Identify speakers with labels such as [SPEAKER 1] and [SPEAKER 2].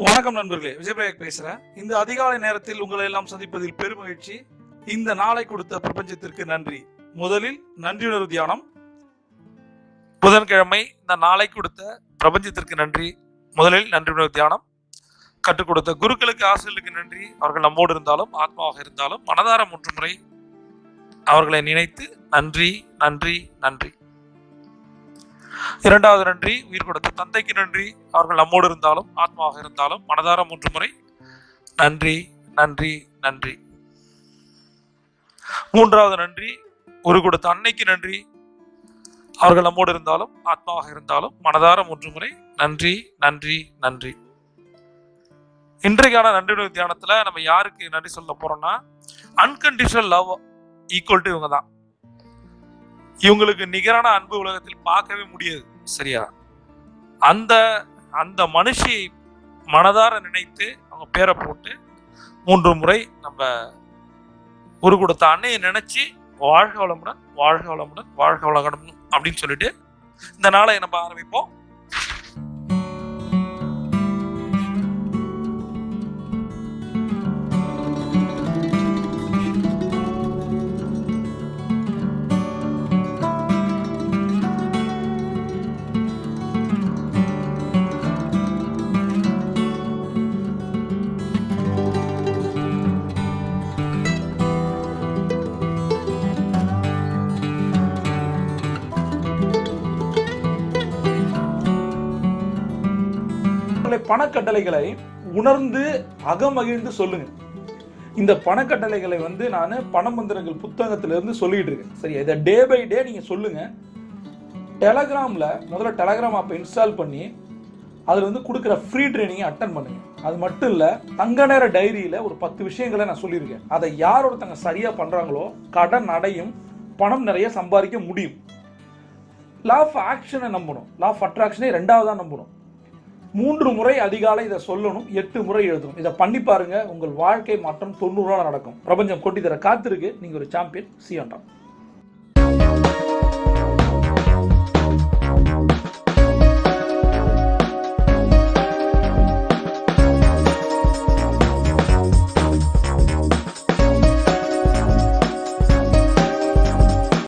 [SPEAKER 1] வணக்கம் நண்பர்களே, விஜயபிரேக் பேசுறேன். இந்த அதிகாலை நேரத்தில் உங்களை எல்லாம் சந்திப்பதில் பெருமகிழ்ச்சி. இந்த நாளை கொடுத்த பிரபஞ்சத்திற்கு நன்றி. முதலில் நன்றியுணர்வு தியானம். புதன்கிழமை இந்த நாளை கொடுத்த பிரபஞ்சத்திற்கு நன்றி. முதலில் நன்றியுணர்வு தியானம். கற்றுக் கொடுத்த குருக்களுக்கு, ஆசிரியர்களுக்கு நன்றி. அவர்கள் நம்மோடு இருந்தாலும் ஆத்மாவாக இருந்தாலும் மனதார 3 முறை அவர்களை நினைத்து நன்றி நன்றி நன்றி. இரண்டாவது நன்றி, உயிர் கொடுத்த தந்தைக்கு நன்றி. அவர்கள் நம்மோடு இருந்தாலும் ஆத்மாவாக இருந்தாலும் மனதார 3 முறை நன்றி நன்றி நன்றி. மூன்றாவது நன்றி, உயிர் கொடுத்த அன்னைக்கு நன்றி. அவர்கள் நம்மோடு இருந்தாலும் ஆத்மாவாக இருந்தாலும் மனதார 3 முறை நன்றி நன்றி நன்றி. இன்றைக்கான நன்றி தியானத்துல நம்ம யாருக்கு நன்றி சொல்ல போறோம்னா, அன்கண்டிஷனல் லவ் ஈக்குவல் டு இவங்க தான். இவங்களுக்கு நிகரான அன்பு உலகத்தில் பார்க்கவே முடியாது. சரியா? அந்த அந்த மனுஷியை மனதார நினைத்து அவங்க பேரை போட்டு 3 முறை நம்ம ஒரு கொடுத்த அன்னையை நினைச்சு வாழ்க வளமுடன் வாழ்க வளமுடன் வாழ்க வளமுடன் அப்படின்னு சொல்லிட்டு இந்த நாளை நம்ம ஆரம்பிப்போம். பணக்கட்டளைகளை உணர்ந்து அகமகிழ்ந்து சொல்லுங்க. இந்த பணக்கட்டளைகளை நான் பணமந்திரங்கள் புத்தகத்திலிருந்து சொல்லிட்டு இருக்கேன். சரி, இதை டே பை டே நீங்க சொல்லுங்க. டெலகிராம்ல முதல்ல டெலகிராம் ஆப்பை இன்ஸ்டால் பண்ணி அதுல கொடுக்குற ஃப்ரீ ட்ரைனிங் அட்டன் பண்ணுங்க. அது மட்டும் இல்ல, தங்க நேர டைரியில ஒரு 10 விஷயங்களை நான் சொல்லியிருக்கேன். அதை யார் ஒருத்தங்க சரியா பண்றாங்களோ கடன் அடையும், பணம் நிறைய சம்பாதிக்க முடியும். லா ஆஃப் ஆக்ஷனை நம்பணும், லா ஆஃப் அட்ராக்ஷனை 2வதா நம்பணும். 3 முறை அதிகாலை இதை சொல்லணும், 8 முறை எழுதணும். இதை பண்ணி பாருங்க, உங்கள் வாழ்க்கை மாற்றம் 90 நாள் நடக்கும். பிரபஞ்சம் கொட்டி தர காத்திருக்கு. நீங்க ஒரு சாம்பியன். சி.